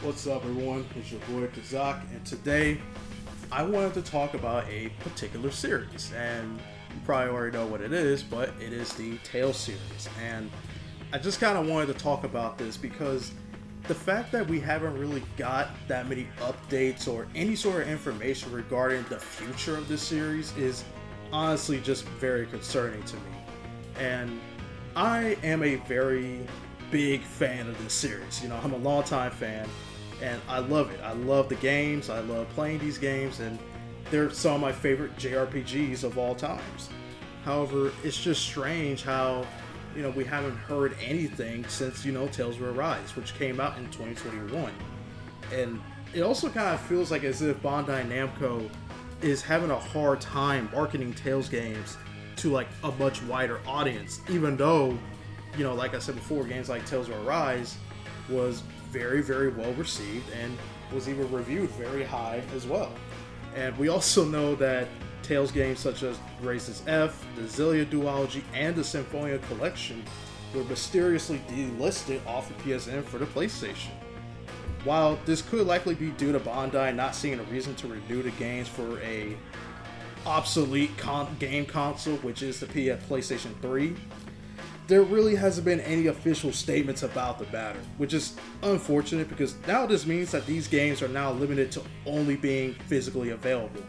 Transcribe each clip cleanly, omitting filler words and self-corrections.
What's up, everyone? It's your boy Kazak, and today I wanted to talk about a particular series. And you probably already know what it is, but it is the Tales series. And I just kind of wanted to talk about this because the fact that we haven't really got that many updates or any sort of information regarding the future of this series is honestly just very concerning to me. And I am a very big fan of this series. You know, I'm a longtime fan and I love it. I love the games, I love playing these games, and they're some of my favorite JRPGs of all times. However, it's just strange how, we haven't heard anything since, Tales of Arise, which came out in 2021. And it also kind of feels like as if Bandai Namco is having a hard time marketing Tales games to like a much wider audience, even though, like I said before, games like Tales of Arise was very, very well received and was even reviewed very high as well. And we also know that Tales games such as Graces F, the Xillia duology, and the Symphonia collection were mysteriously delisted off of PSN for the PlayStation. While this could likely be due to Bandai not seeing a reason to renew the games for a obsolete game console, which is the PlayStation 3, there really hasn't been any official statements about the matter, which is unfortunate because now this means that these games are now limited to only being physically available,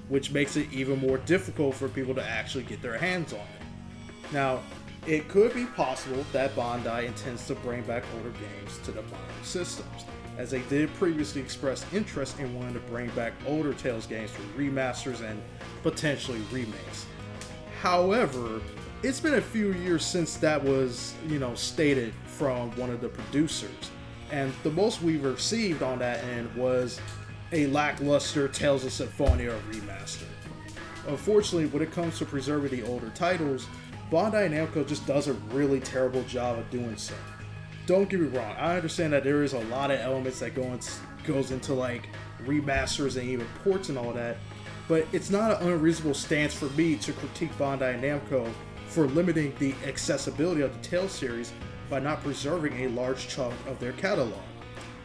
which makes it even more difficult for people to actually get their hands on it. Now, it could be possible that Bandai intends to bring back older games to the modern systems, as they did previously express interest in wanting to bring back older Tales games for remasters and potentially remakes. However, it's been a few years since that was, stated from one of the producers, and the most we've received on that end was a lackluster Tales of Symphonia remaster. Unfortunately, when it comes to preserving the older titles, Bandai Namco just does a really terrible job of doing so. Don't get me wrong, I understand that there is a lot of elements that goes into like remasters and even ports and all that, but it's not an unreasonable stance for me to critique Bandai Namco for limiting the accessibility of the Tales series by not preserving a large chunk of their catalog.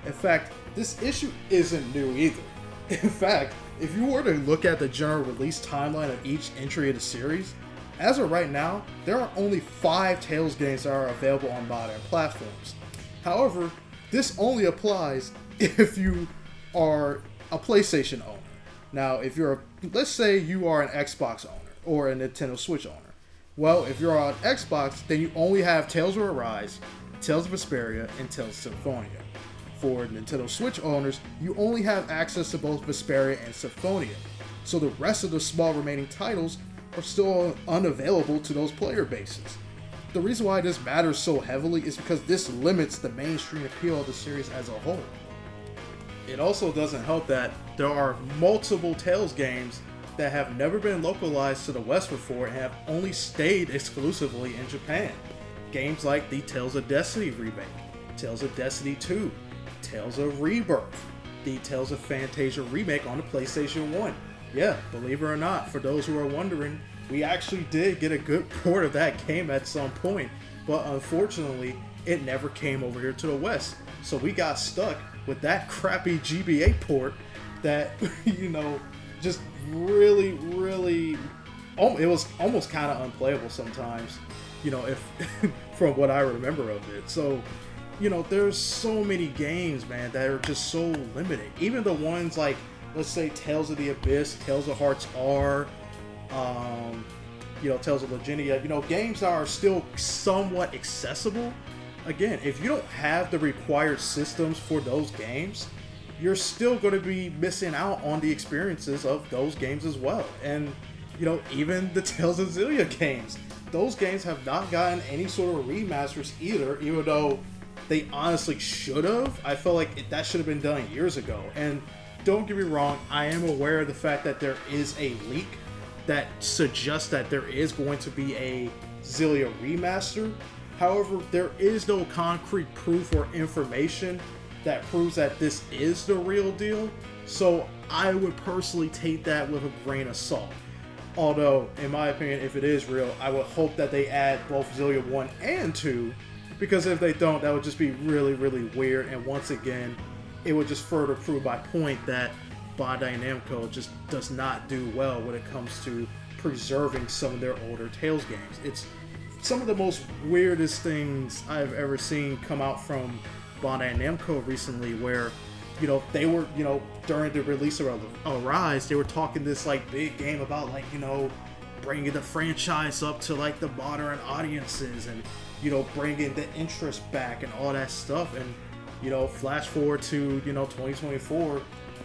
In fact, this issue isn't new either. In fact, if you were to look at the general release timeline of each entry of the series, as of right now, there are only 5 Tales games that are available on modern platforms. However, this only applies if you are a PlayStation owner. Now, let's say you are an Xbox owner or a Nintendo Switch owner. Well, if you're on Xbox, then you only have Tales of Arise, Tales of Vesperia, and Tales of Symphonia. For Nintendo Switch owners, you only have access to both Vesperia and Symphonia, so the rest of the small remaining titles are still unavailable to those player bases. The reason why this matters so heavily is because this limits the mainstream appeal of the series as a whole. It also doesn't help that there are multiple Tales games that have never been localized to the West before and have only stayed exclusively in Japan. Games like the Tales of Destiny remake, Tales of Destiny 2, Tales of Rebirth, the Tales of Phantasia remake on the PlayStation 1. Yeah, believe it or not, for those who are wondering, we actually did get a good port of that game at some point, but unfortunately, it never came over here to the West. So we got stuck with that crappy GBA port that, just really, it was almost kind of unplayable sometimes, if from what I remember of it. So, there's so many games, man, that are just so limited. Even the ones like, let's say, Tales of the Abyss, Tales of Hearts R, Tales of Legendia, games that are still somewhat accessible. Again, if you don't have the required systems for those games, you're still going to be missing out on the experiences of those games as well. And, even the Tales of Xillia games, those games have not gotten any sort of remasters either, even though they honestly should have. I feel like that should have been done years ago. And don't get me wrong, I am aware of the fact that there is a leak that suggests that there is going to be a Xillia remaster. However, there is no concrete proof or information that proves that this is the real deal, so I would personally take that with a grain of salt. Although, in my opinion, if it is real, I would hope that they add both Xillia 1 and 2, because if they don't, that would just be really, really weird, and once again, it would just further prove my point that Bandai Namco just does not do well when it comes to preserving some of their older Tales games. It's some of the most weirdest things I've ever seen come out from Bandai Namco recently, where, you know, they were, you know, during the release of Arise, they were talking this like big game about, like, you know, bringing the franchise up to like the modern audiences and, you know, bringing the interest back and all that stuff. And, you know, flash forward to, you know, 2024,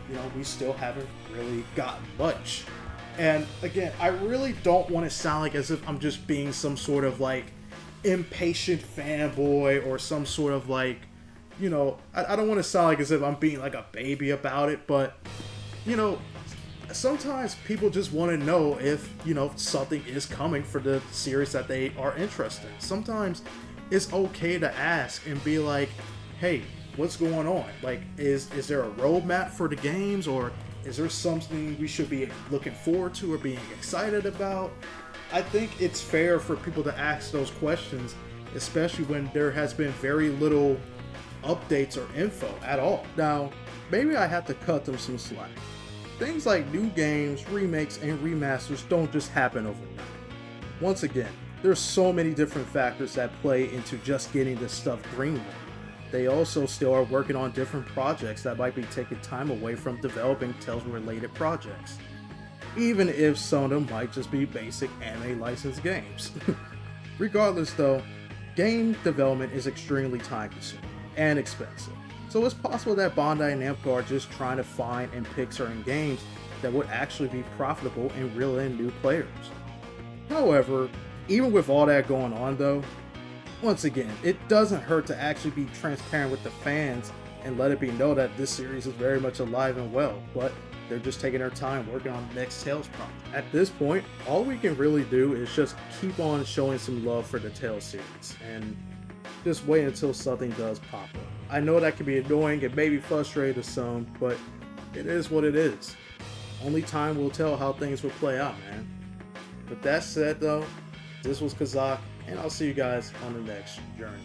you know, we still haven't really gotten much. And again, I really don't want to sound like as if I'm just being some sort of like impatient fanboy or some sort of like, you know, I don't want to sound like as if I'm being like a baby about it, but, you know, sometimes people just want to know if, you know, something is coming for the series that they are interested in. Sometimes it's okay to ask and be like, hey, what's going on? Like, is there a roadmap for the games, or is there something we should be looking forward to or being excited about? I think it's fair for people to ask those questions, especially when there has been very little updates or info at all. Now, maybe I have to cut them some slack. Things like new games, remakes, and remasters don't just happen overnight. Once again, there's so many different factors that play into just getting this stuff greenlit. They also still are working on different projects that might be taking time away from developing Tales-related projects, even if some of them might just be basic anime licensed games. Regardless though, game development is extremely time-consuming and expensive, so it's possible that Bandai Namco are just trying to find and pick certain games that would actually be profitable and reel in new players. However, even with all that going on though, once again, it doesn't hurt to actually be transparent with the fans and let it be known that this series is very much alive and well, but they're just taking their time working on the next Tales project. At this point, all we can really do is just keep on showing some love for the Tales series and just wait until something does pop up. I know that can be annoying and maybe frustrating to some, but it is what it is. Only time will tell how things will play out, man. With that said though, this was Kazak, and I'll see you guys on the next journey.